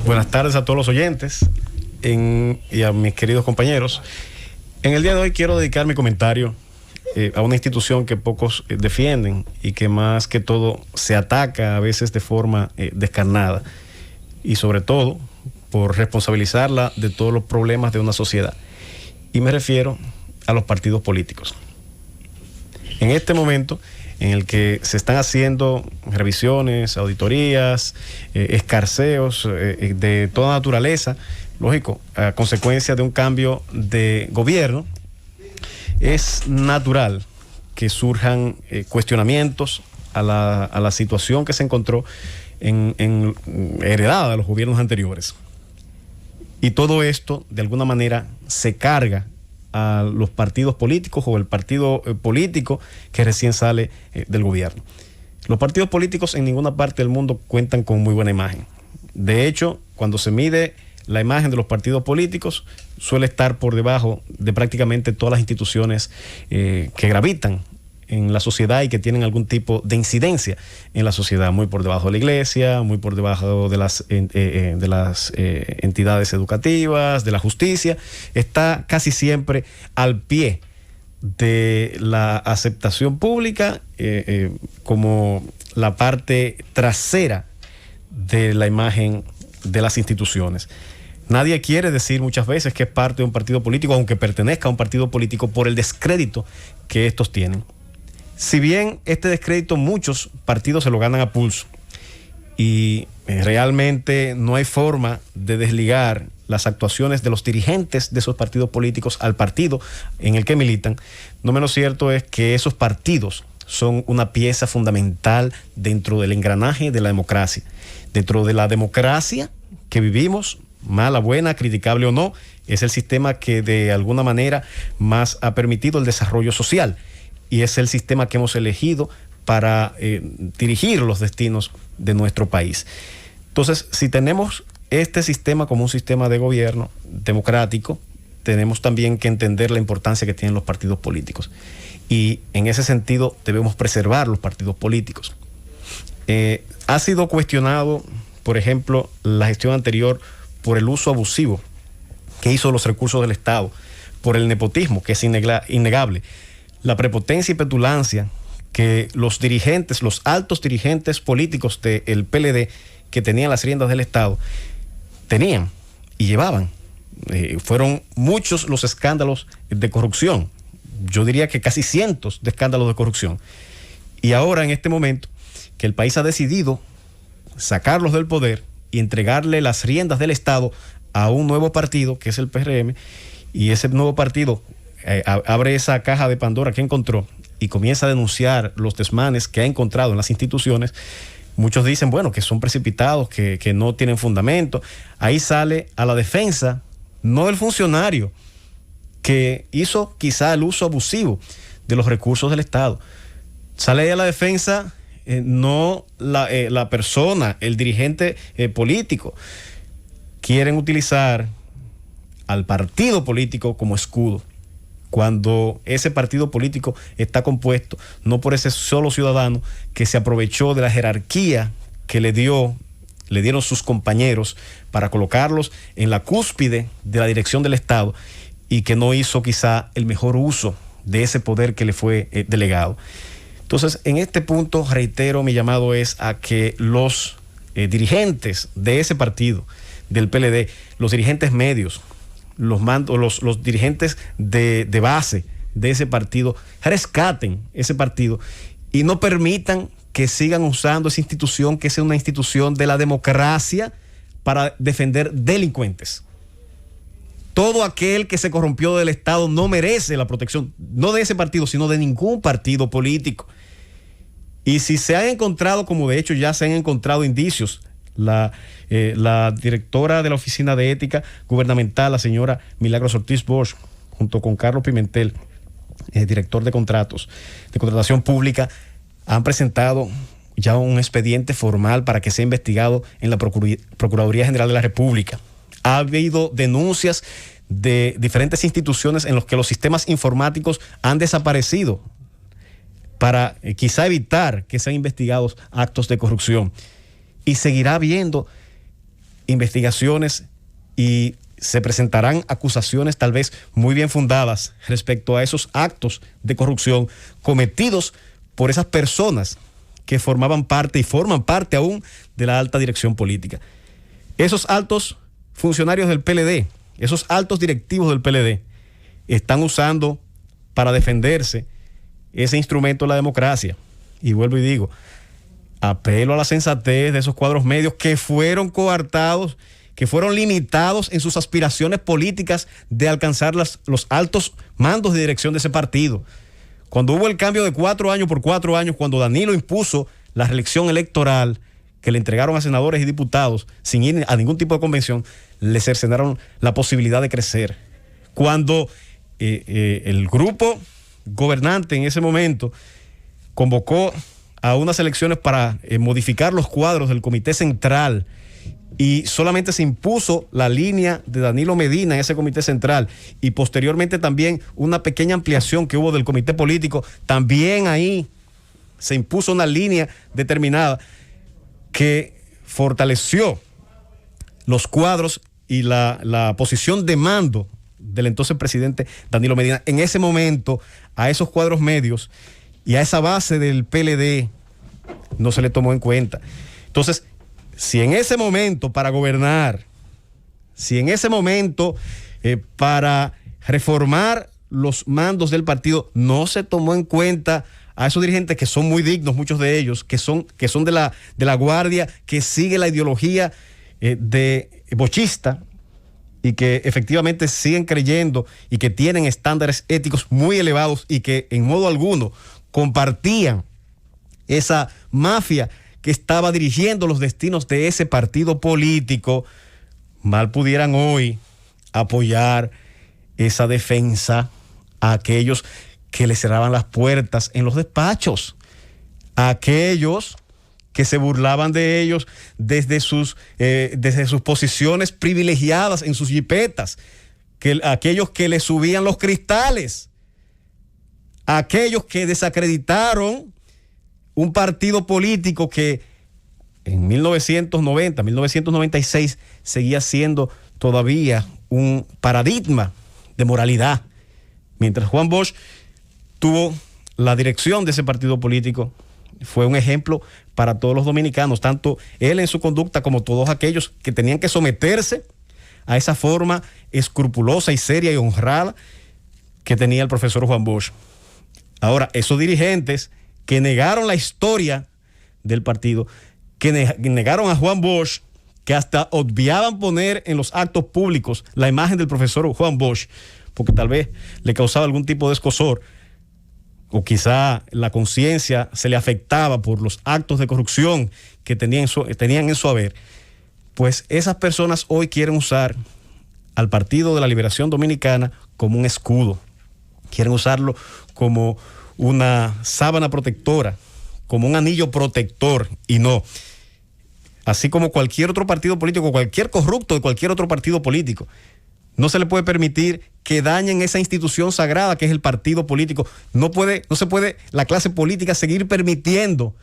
Buenas tardes a todos los oyentes y a mis queridos compañeros. En el día de hoy quiero dedicar mi comentario a una institución que pocos defienden y que más que todo se ataca a veces de forma descarnada y sobre todo por responsabilizarla de todos los problemas de una sociedad. Y me refiero a los partidos políticos. En este momento en el que se están haciendo revisiones, auditorías, escarceos de toda naturaleza, lógico, a consecuencia de un cambio de gobierno, es natural que surjan cuestionamientos a la situación que se encontró heredada de los gobiernos anteriores. Y todo esto, de alguna manera, se carga a los partidos políticos o el partido político que recién sale del gobierno. Los partidos políticos en ninguna parte del mundo cuentan con muy buena imagen. De hecho, cuando se mide la imagen de los partidos políticos, suele estar por debajo de prácticamente todas las instituciones que gravitan en la sociedad y que tienen algún tipo de incidencia en la sociedad, muy por debajo de la iglesia, muy por debajo de las entidades educativas, de la justicia. Está casi siempre al pie de la aceptación pública como la parte trasera de la imagen de las instituciones. Nadie quiere decir muchas veces que es parte de un partido político, aunque pertenezca a un partido político, por el descrédito que estos tienen. Si bien este descrédito muchos partidos se lo ganan a pulso y realmente no hay forma de desligar las actuaciones de los dirigentes de esos partidos políticos al partido en el que militan, no menos cierto es que esos partidos son una pieza fundamental dentro del engranaje de la democracia. Dentro de la democracia que vivimos, mala, buena, criticable o no, es el sistema que de alguna manera más ha permitido el desarrollo social. Y es el sistema que hemos elegido para dirigir los destinos de nuestro país. Entonces, si tenemos este sistema como un sistema de gobierno democrático, tenemos también que entender la importancia que tienen los partidos políticos. Y en ese sentido debemos preservar los partidos políticos. Ha sido cuestionado, por ejemplo, la gestión anterior por el uso abusivo que hizo los recursos del Estado, por el nepotismo, que es innegable, la prepotencia y petulancia que los dirigentes, los altos dirigentes políticos del PLD que tenían las riendas del Estado, tenían y llevaban. Fueron muchos los escándalos de corrupción. Yo diría que casi cientos de escándalos de corrupción. Y ahora, en este momento, que el país ha decidido sacarlos del poder y entregarle las riendas del Estado a un nuevo partido, que es el PRM, y ese nuevo partido abre esa caja de Pandora que encontró y comienza a denunciar los desmanes que ha encontrado en las instituciones. Muchos dicen, bueno, que son precipitados, que no tienen fundamento. Ahí sale a la defensa, no el funcionario que hizo quizá el uso abusivo de los recursos del Estado. Sale ahí a la defensa no la persona, el dirigente político. Quieren utilizar al partido político como escudo, cuando ese partido político está compuesto no por ese solo ciudadano que se aprovechó de la jerarquía que le dieron sus compañeros para colocarlos en la cúspide de la dirección del Estado y que no hizo quizá el mejor uso de ese poder que le fue delegado. Entonces, en este punto, reitero, mi llamado es a que los dirigentes de ese partido, del PLD, los dirigentes medios, los dirigentes de base de ese partido, rescaten ese partido y no permitan que sigan usando esa institución, que es una institución de la democracia, para defender delincuentes. Todo aquel que se corrompió del Estado no merece la protección, no de ese partido, sino de ningún partido político. Y si se han encontrado, como de hecho ya se han encontrado indicios, la directora de la Oficina de Ética Gubernamental, la señora Milagros Ortiz Bosch, junto con Carlos Pimentel, director de contratos, de contratación pública, han presentado ya un expediente formal para que sea investigado en la Procuraduría General de la República. Ha habido denuncias de diferentes instituciones en las que los sistemas informáticos han desaparecido para quizá evitar que sean investigados actos de corrupción. Y seguirá habiendo investigaciones y se presentarán acusaciones tal vez muy bien fundadas respecto a esos actos de corrupción cometidos por esas personas que formaban parte y forman parte aún de la alta dirección política. Esos altos funcionarios del PLD, esos altos directivos del PLD, están usando para defenderse ese instrumento de la democracia. Y vuelvo y digo, apelo a la sensatez de esos cuadros medios que fueron coartados, que fueron limitados en sus aspiraciones políticas de alcanzar los altos mandos de dirección de ese partido. Cuando hubo el cambio de 4 años por 4 años, cuando Danilo impuso la reelección electoral que le entregaron a senadores y diputados sin ir a ningún tipo de convención, le cercenaron la posibilidad de crecer. Cuando el grupo gobernante en ese momento convocó a unas elecciones para modificar los cuadros del comité central y solamente se impuso la línea de Danilo Medina en ese comité central y posteriormente también una pequeña ampliación que hubo del comité político, también ahí se impuso una línea determinada que fortaleció los cuadros y la posición de mando del entonces presidente Danilo Medina. En ese momento, a esos cuadros medios y a esa base del PLD no se le tomó en cuenta. Entonces, si en ese momento para gobernar, si en ese momento para reformar los mandos del partido no se tomó en cuenta a esos dirigentes que son muy dignos, muchos de ellos, que son de la guardia, que sigue la ideología de bochista y que efectivamente siguen creyendo y que tienen estándares éticos muy elevados y que en modo alguno compartían esa mafia que estaba dirigiendo los destinos de ese partido político, mal pudieran hoy apoyar esa defensa a aquellos que le cerraban las puertas en los despachos, a aquellos que se burlaban de ellos desde sus posiciones privilegiadas en sus jipetas, aquellos que le subían los cristales, aquellos que desacreditaron un partido político que en 1990, 1996 seguía siendo todavía un paradigma de moralidad. Mientras Juan Bosch tuvo la dirección de ese partido político, fue un ejemplo para todos los dominicanos, tanto él en su conducta como todos aquellos que tenían que someterse a esa forma escrupulosa y seria y honrada que tenía el profesor Juan Bosch. Ahora, esos dirigentes que negaron la historia del partido, que negaron a Juan Bosch, que hasta obviaban poner en los actos públicos la imagen del profesor Juan Bosch, porque tal vez le causaba algún tipo de escozor, o quizá la conciencia se le afectaba por los actos de corrupción que tenían en su haber, pues esas personas hoy quieren usar al Partido de la Liberación Dominicana como un escudo, quieren usarlo como una sábana protectora, como un anillo protector, y no. Así como cualquier otro partido político, cualquier corrupto de cualquier otro partido político, no se le puede permitir que dañen esa institución sagrada que es el partido político. No se puede la clase política seguir permitiendo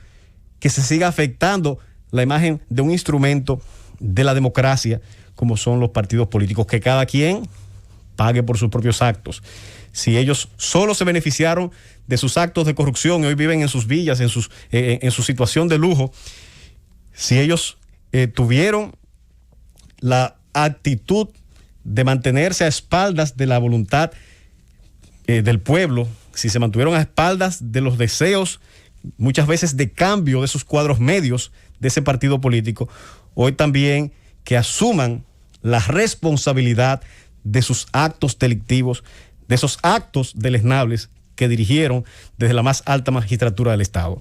que se siga afectando la imagen de un instrumento de la democracia como son los partidos políticos, que cada quien pague por sus propios actos. Si ellos solo se beneficiaron de sus actos de corrupción y hoy viven en sus villas, en su situación de lujo, si ellos tuvieron la actitud de mantenerse a espaldas de la voluntad del pueblo, si se mantuvieron a espaldas de los deseos, muchas veces de cambio de sus cuadros medios de ese partido político, hoy también que asuman la responsabilidad de sus actos delictivos, de esos actos deleznables que dirigieron desde la más alta magistratura del Estado.